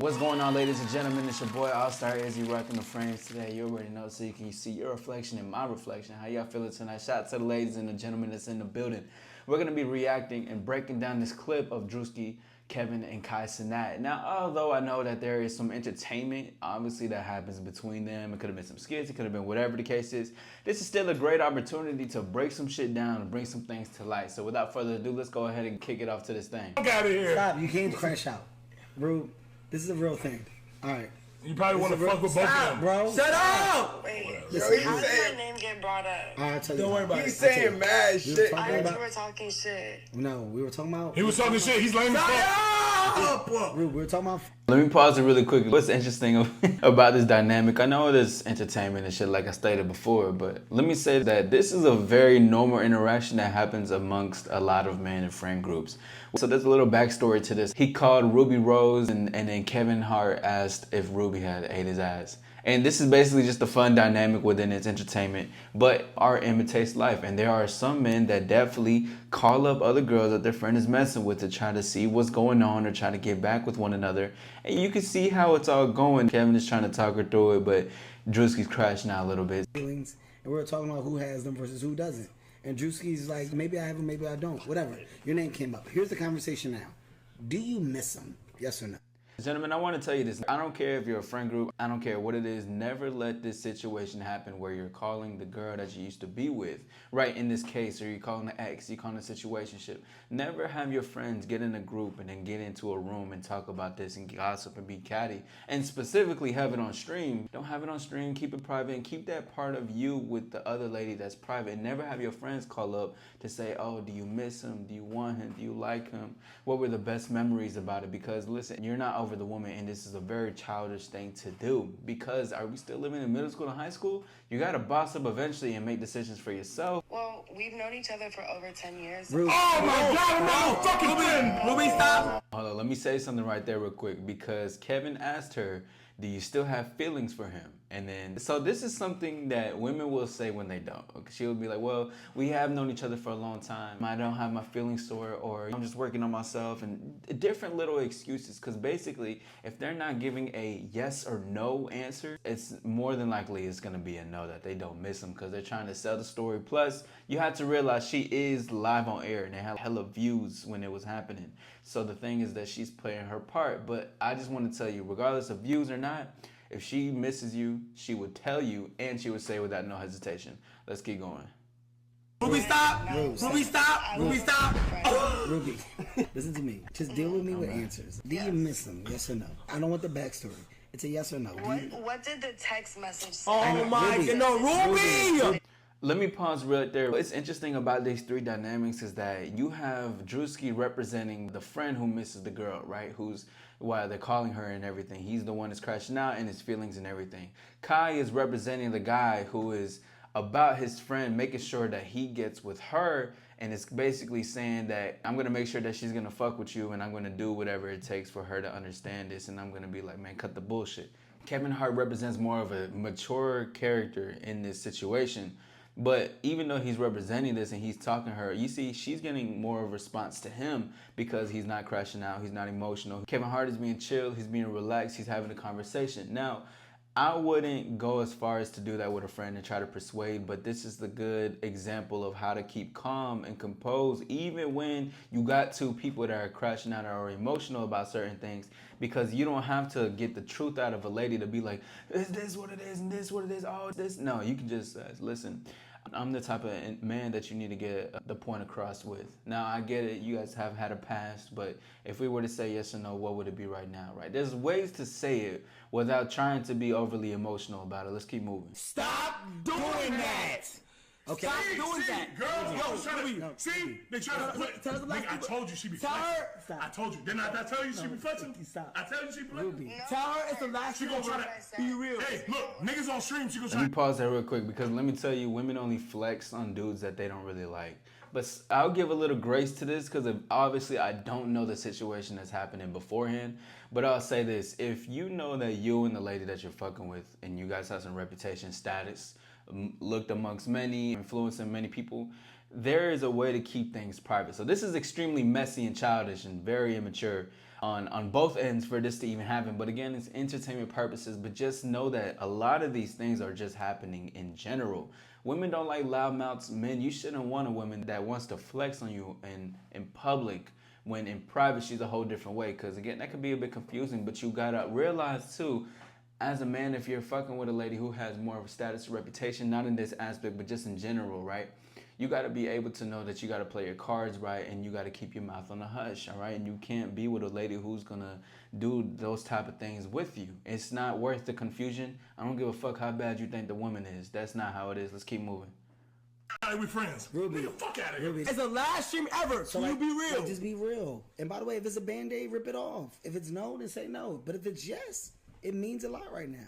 What's going on, ladies and gentlemen? It's your boy All-Star Izzy rocking the frames today. You already know, so you can see your reflection and my reflection. How y'all feeling tonight? Shout out to the ladies and the gentlemen that's in the building. We're gonna be reacting and breaking down this clip of Druski, Kevin, and Kai Cenat. Now, although I know that there is some entertainment, obviously, that happens between them. It could have been some skits, it could have been whatever the case is. This is still a great opportunity to break some shit down and bring some things to light. So without further ado, let's go ahead and kick it off to this thing. Get out of here. Stop, you can't crash out. Rube, this is a real thing. Alright. You probably want to fuck with both of them. Bro. Shut up! Wait, Yo, how did my name get brought up? Alright, tell you. Don't worry about it. He's saying mad shit. talking I heard about- you were talking shit. No, we were talking about. He was talking shit. He's lame as fuck. Rube, we were talking about. Let me pause it really quick. What's interesting about this dynamic? I know it is entertainment and shit like I stated before, but let me say that this is a very normal interaction that happens amongst a lot of men in friend groups. So there's a little backstory to this. He called Ruby Rose and then Kevin Hart asked if Ruby had ate his ass. And this is basically just a fun dynamic within its entertainment, but art imitates life. And there are some men that definitely call up other girls that their friend is messing with to try to see what's going on or try to get back with one another. And you can see how it's all going. Kevin is trying to talk her through it, but Druski's crashing out a little bit. Feelings, and we were talking about who has them versus who doesn't. And Druski's like, maybe I have them, maybe I don't. Whatever. Your name came up. Here's the conversation now. Do you miss them? Yes or no? Gentlemen, I want to tell you this. I don't care if you're a friend group. I don't care what it is. Never let this situation happen where you're calling the girl that you used to be with, right? In this case, or you're calling the ex, you're calling a situationship. Never have your friends get in a group and then get into a room and talk about this and gossip and be catty. And specifically have it on stream. Don't have it on stream. Keep it private and keep that part of you with the other lady that's private. Never have your friends call up to say, oh, do you miss him? Do you want him? Do you like him? What were the best memories about it? Because listen, you're not over the woman, and this is a very childish thing to do. Because are we still living in middle school and high school? You gotta boss up eventually and make decisions for yourself. Well, we've known each other for over 10 years. Rube. Oh my God, no fucking thing. Ruby, stop. Hold on, let me say something right there real quick, because Kevin asked her, do you still have feelings for him? And then, so this is something that women will say when they don't. She'll be like, well, we have known each other for a long time. I don't have my feelings for her, or I'm just working on myself, and different little excuses. Because basically, if they're not giving a yes or no answer, it's more than likely it's gonna be a no, that they don't miss them because they're trying to sell the story. Plus, you have to realize she is live on air and they have hella views when it was happening. So the thing is that she's playing her part. But I just want to tell you, regardless of views or not, if she misses you, she would tell you, and she would say without no hesitation. Let's keep going. Ruby, stop. Ruby, stop. Ruby, stop. Ruby, listen to me. Just deal with me with answers. Do you miss them? Yes or no? I don't want the backstory. It's a yes or no. What did the text message say? Oh my God, no, Ruby. Let me pause right there. What's interesting about these three dynamics is that you have Druski representing the friend who misses the girl, right? Who's why they're calling her and everything. He's the one that's crashing out and his feelings and everything. Kai is representing the guy who is about his friend, making sure that he gets with her, and it's basically saying that I'm gonna make sure that she's gonna fuck with you and I'm gonna do whatever it takes for her to understand this, and I'm gonna be like, man, cut the bullshit. Kevin Hart represents more of a mature character in this situation. But even though he's representing this and he's talking to her, you see, she's getting more of a response to him because he's not crashing out, he's not emotional. Kevin Hart is being chill, he's being relaxed, he's having a conversation. Now, I wouldn't go as far as to do that with a friend and try to persuade, but this is the good example of how to keep calm and composed even when you got two people that are crashing out or are emotional about certain things, because you don't have to get the truth out of a lady to be like, is this what it is and this what it is, oh, this. No, you can just listen. I'm the type of man that you need to get the point across with. Now, I get it, you guys have had a past, but if we were to say yes or no, what would it be right now, right? There's ways to say it without trying to be overly emotional about it. Let's keep moving. Stop doing that. Okay. Stop doing that. Girls, see, they try to put. tell the black I people- told you she be Tell flexing. her- Stop. I told you. Didn't I tell you she be flexing? Stop. I tell you she be flexing. Ruby. Tell her it's the last She gonna try to be real. Hey, look, niggas on stream. She gonna Let try. me pause that real quick, because let me tell you, women only flex on dudes that they don't really like. But I'll give a little grace to this because obviously I don't know the situation that's happening beforehand. But I'll say this, if you know that you and the lady that you're fucking with and you guys have some reputation, status, looked amongst many, influencing many people, there is a way to keep things private. So this is extremely messy and childish and very immature. on both ends for this to even happen. But again, it's entertainment purposes. But just know that a lot of these things are just happening in general. Women don't like loudmouths. Men, you shouldn't want a woman that wants to flex on you in public, when in private she's a whole different way. Because again, that could be a bit confusing. But you gotta realize too, as a man, if you're fucking with a lady who has more of a status or reputation, not in this aspect, but just in general, right? You got to be able to know that you got to play your cards right, and you got to keep your mouth on the hush, all right? And you can't be with a lady who's going to do those type of things with you. It's not worth the confusion. I don't give a fuck how bad you think the woman is. That's not how it is. Let's keep moving. All right, we friends. Ruby. Get the fuck out of here. Ruby. It's the last stream ever. So you be real. Like, just be real. And by the way, if it's a Band-Aid, rip it off. If it's no, then say no. But if it's yes, it means a lot right now.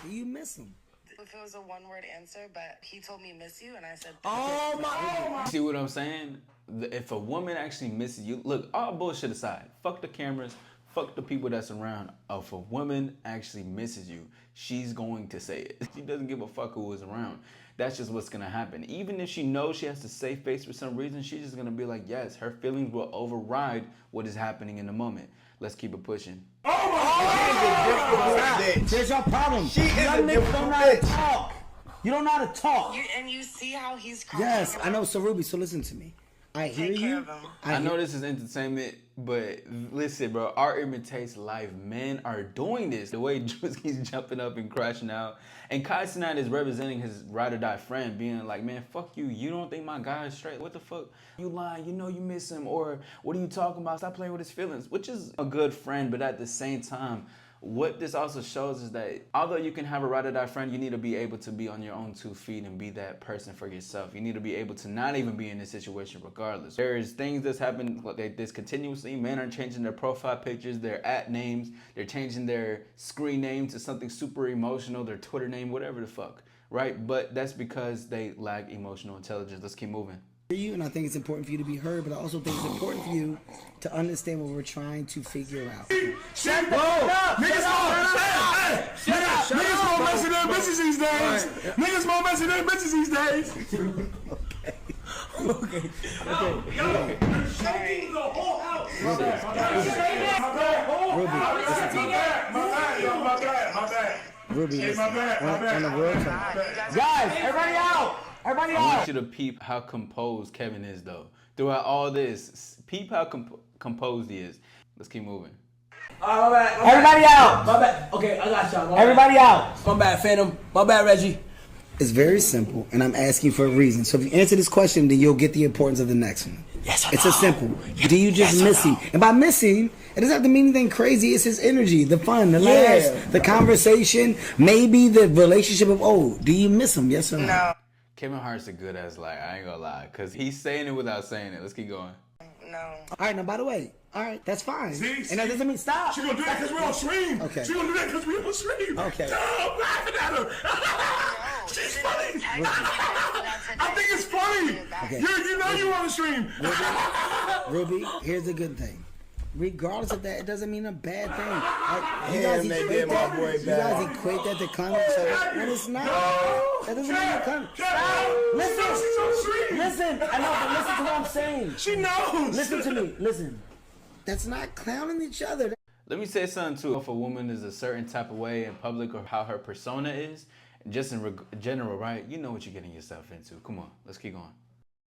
Do you miss him? If it was a one-word answer, but he told me miss you, and I said, Oh my. See what I'm saying? If a woman actually misses you, look, all bullshit aside, fuck the cameras, fuck the people that's around. If a woman actually misses you, she's going to say it. She doesn't give a fuck who is around. That's just what's gonna happen. Even if she knows she has to save face for some reason, she's just gonna be like, yes, her feelings will override what is happening in the moment. Let's keep it pushing. There's your problem. She is Young a niggas different don't know how to bitch. talk. You don't know how to talk. and you see how he's crying. Yes, I know. So Ruby, so listen to me. I hear Take care you. of him. I know this is entertainment, but listen, bro, art imitates life. Men are doing this. The way Druski's jumping up and crashing out. And Kai Cenat is representing his ride or die friend, being like, man, fuck you. You don't think my guy is straight? What the fuck? You lying. You know you miss him. Or what are you talking about? Stop playing with his feelings. Which is a good friend, but at the same time, what this also shows is that although you can have a ride or die friend, you need to be able to be on your own 2 feet and be that person for yourself. You need to be able to not even be in this situation regardless. There's things that's happened like this continuously. Men are changing their profile pictures, their @ names, they're changing their screen name to something super emotional, their Twitter name, whatever the fuck, right? But that's because they lack emotional intelligence. Let's keep moving. You, and I think it's important for you to be heard, but I also think it's important for you to understand what we're trying to figure out. Shut up! Niggas more messy than bitches these days. Niggas more messy than bitches these days. Okay. Shaking the whole house. My bad. Ruby, Hey, listen, my bad. on the real talk. Guys, everybody out. Everybody I want out. you to peep how composed Kevin is, though. Throughout all this, peep how composed he is. Let's keep moving. My bad. Everybody out. My bad. Okay, I got y'all. Everybody out. My bad, Phantom. My bad, Reggie. It's very simple, and I'm asking for a reason. So if you answer this question, then you'll get the importance of the next one. Yes or It's no? a simple. Do you just miss him? And by missing, it doesn't have to mean anything crazy. It's his energy, the fun, the laughs, the conversation, maybe the relationship of, oh, do you miss him? Yes or no? No, Kevin Hart's a good ass liar. I ain't gonna lie, cause he's saying it without saying it. Let's keep going. no. All right, now, by the way, all right, that's fine. See? And that doesn't mean stop. She gonna do that because we're on stream. Okay. She gonna do that because we're on stream. Okay. No, I'm laughing at her. She's funny. I think it's funny. Okay. You know you on the stream. Ruby, here's the good thing. Regardless of that, it doesn't mean a bad thing. Like, you Damn, guys they equate did my that. boy You bad. guys equate that to clowning each other, and it's not. That doesn't mean you're clowning. Listen. She's on stream. Listen, I know, but listen to what I'm saying. She knows. Listen to me. Listen. That's not clowning each other. Let me say something too. If a woman is a certain type of way in public or how her persona is, just in general, right? You know what you're getting yourself into. Come on, let's keep going.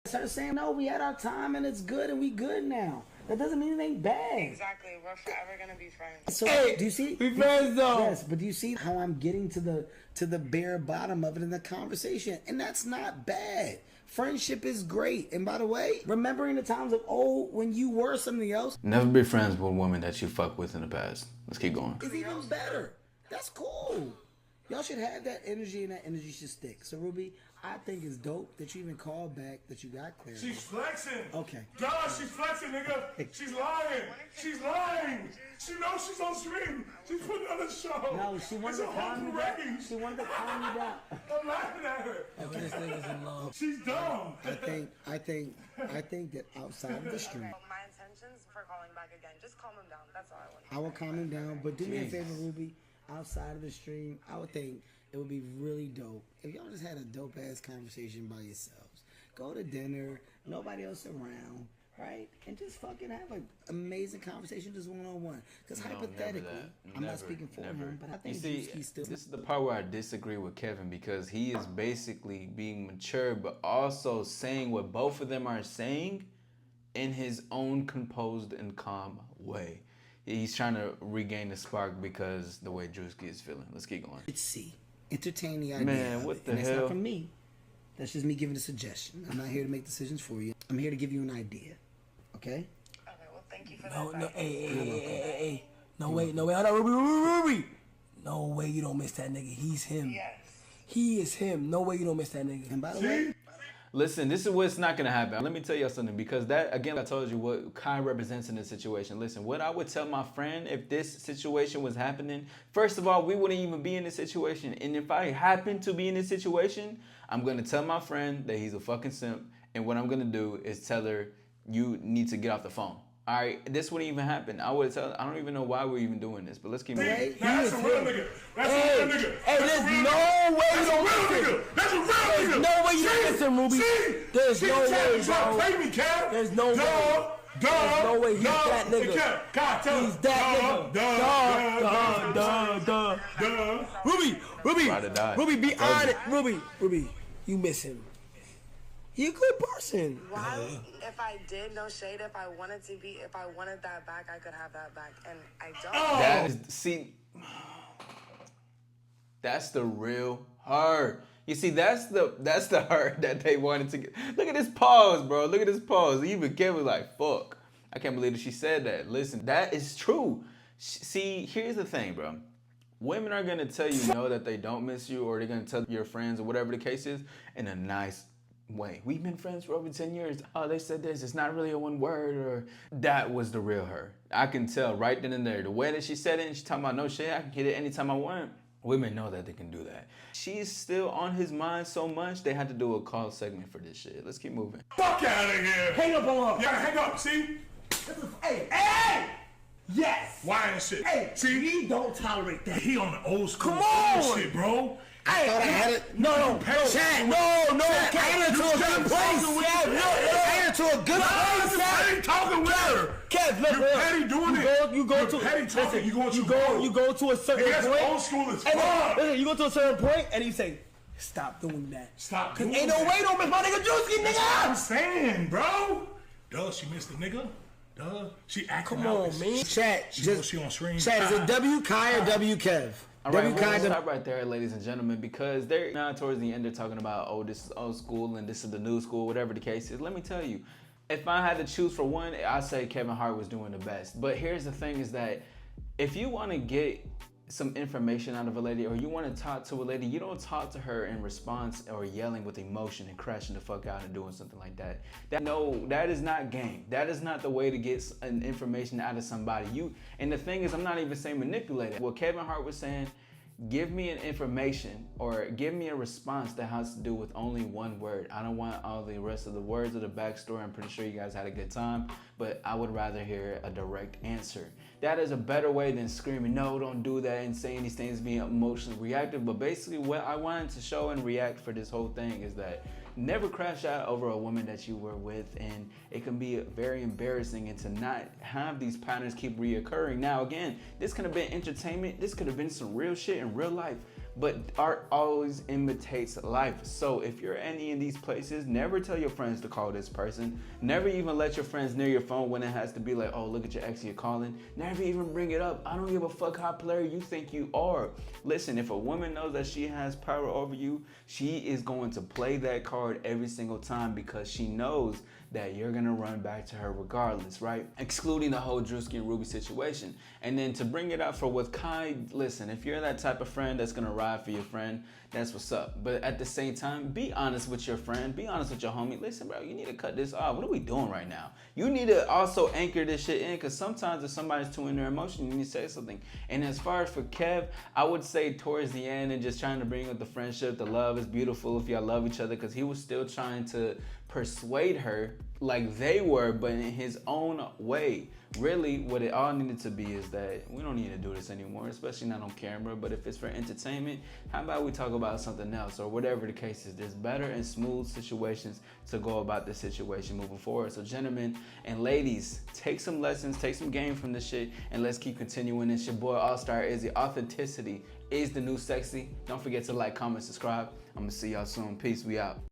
Start saying, no, we had our time and it's good and we good now. That doesn't mean it ain't bad. Exactly. We're forever gonna be friends. So do you see? We friends though. Yes, but do you see how I'm getting to the bare bottom of it in the conversation? And that's not bad. Friendship is great. And by the way, remembering the times of when you were something else Never be friends with a woman that you fucked with in the past. Let's keep going. is even better. That's cool. Y'all should have that energy, and that energy should stick. So Ruby, I think it's dope that you even called back, that you got clear. She's flexing. Okay. God, she's flexing, nigga. She's lying. She's lying. She knows she's on stream. She's putting on a show. No, she wanted It's to a whole calm you parade. down. She wanted to calm you down. I'm laughing at her. This nigga's in love. She's dumb. I think that outside of the stream, My intentions for calling back again, just calm him down. That's all I want. I will calm him down. But do me a favor, Ruby. Outside of the stream, I would think it would be really dope if y'all just had a dope ass conversation by yourselves. Go to dinner, nobody else around. right? And just fucking have an amazing conversation just one-on-one. Because hypothetically, I'm not speaking for him, but I think Druski's still... This is the part where I disagree with Kevin because he is basically being mature, but also saying what both of them are saying in his own composed and calm way. He's trying to regain the spark because the way Druski is feeling. Let's keep going. Let's see. Entertain the idea. Man, what the and hell? That's not from me. That's just me giving a suggestion. I'm not here to make decisions for you. I'm here to give you an idea. Okay? Okay, well, thank you for that. No, hey. No way, hold on, Ruby. No way you don't miss that nigga. He's him. Yes. He is him. No way you don't miss that nigga. And by the way... Listen, this is what's not going to happen. Let me tell y'all something because that, again, I told you what Kai represents in this situation. Listen, what I would tell my friend if this situation was happening, first of all, we wouldn't even be in this situation. And if I happen to be in this situation, I'm going to tell my friend that he's a fucking simp. And what I'm going to do is tell her, you need to get off the phone. All right, this wouldn't even happen. I would tell. I don't even know why we're even doing this, but let's keep moving. That's a real nigga. That's a real nigga. Hey, there's no way you don't miss him. That's a real nigga. There's no way you don't miss him, Ruby. There's no way, bro. Play me, Kev. There's no way. There's no way. He's that nigga. God, tell He's that nigga. Ruby, be honest. Ruby, you miss him. He a good person. Why? If I did, no shade. If I wanted that back, I could have that back, and I don't. That is, see, that's the real her. You see, that's the her that they wanted to get. Look at this pause, bro. Look at this pause. Even Kevin was like, fuck. I can't believe that she said that. Listen, that is true. See, here's the thing, bro. Women are going to tell you no that they don't miss you, or they're going to tell your friends or whatever the case is in a nice way. We've been friends for over 10 years. Oh, they said this. It's not really a one word, or that was the real her. I can tell right then and there. The way that she said it, and she talking about no shit, I can get it anytime I want. Women know that they can do that. She's still on his mind so much, they had to do a call segment for this shit. Let's keep moving. Fuck out of here. Hang up on her. Yeah, hang up. See? Hey! Yes! Why and shit? Hey, see? We don't tolerate that. He on the old school Come on! shit, bro. I thought I had it. No, Chat. no. I got into a good place. I got into a good place. I ain't talking with her. Kev, look, You're petty doing it. You go to petty talking. Listen, you go to a certain That's point. old school as And fuck. listen, you go to a certain point and you say, stop doing that. Stop Cause doing ain't no that. way don't miss my nigga Druski, That's what I'm nigga. saying, bro. Duh, she missed the nigga. Duh, she acting Come out. on, man. Chat. She knows she on screen. Chat, is it W Kai or W Kev? All right, we're gonna stop right there, ladies and gentlemen, because they're now towards the end, they're talking about, oh, this is old school and this is the new school, whatever the case is. Let me tell you, if I had to choose for one, I'd say Kevin Hart was doing the best. But here's the thing is that if you want to get some information out of a lady, or you want to talk to a lady, you don't talk to her in response or yelling with emotion and crashing the fuck out and doing something like that. That is not game. That is not the way to get an information out of somebody. And the thing is, I'm not even saying manipulate it. What Kevin Hart was saying, give me an information or give me a response that has to do with only one word. I don't want all the rest of the words of the backstory. I'm pretty sure you guys had a good time, but I would rather hear a direct answer. That is a better way than screaming, no, don't do that, and saying these things, being emotionally reactive. But basically what I wanted to show and react for this whole thing is that never crash out over a woman that you were with, and it can be very embarrassing, and to not have these patterns keep reoccurring. Now again, this could have been entertainment, this could have been some real shit in real life, but art always imitates life. So if you're any in these places, never tell your friends to call this person. Never even let your friends near your phone when it has to be like, oh, look at your ex you're calling. Never even bring it up. I don't give a fuck how player you think you are. Listen, if a woman knows that she has power over you, she is going to play that card every single time because she knows that you're gonna run back to her regardless, right? Excluding the whole Druski and Rubi situation. And then to bring it out for with Kai, listen, if you're that type of friend that's gonna ride for your friend, that's what's up. But at the same time, be honest with your friend, be honest with your homie. Listen, bro, you need to cut this off. What are we doing right now? You need to also anchor this shit in, because sometimes if somebody's too in their emotion, you need to say something. And as far as for Kev, I would say towards the end and just trying to bring up the friendship, the love is beautiful if y'all love each other, because he was still trying to persuade her like they were, but in his own way. Really, what it all needed to be is that we don't need to do this anymore, especially not on camera. But if it's for entertainment, how about we talk about something else, or whatever the case is. There's better and smooth situations to go about this situation moving forward. So gentlemen and ladies, take some lessons, take some game from this shit, and let's keep continuing. It's your boy All-Star Izzy. Authenticity is the new sexy. Don't forget to like, comment, subscribe. I'm gonna see y'all soon. Peace, we out.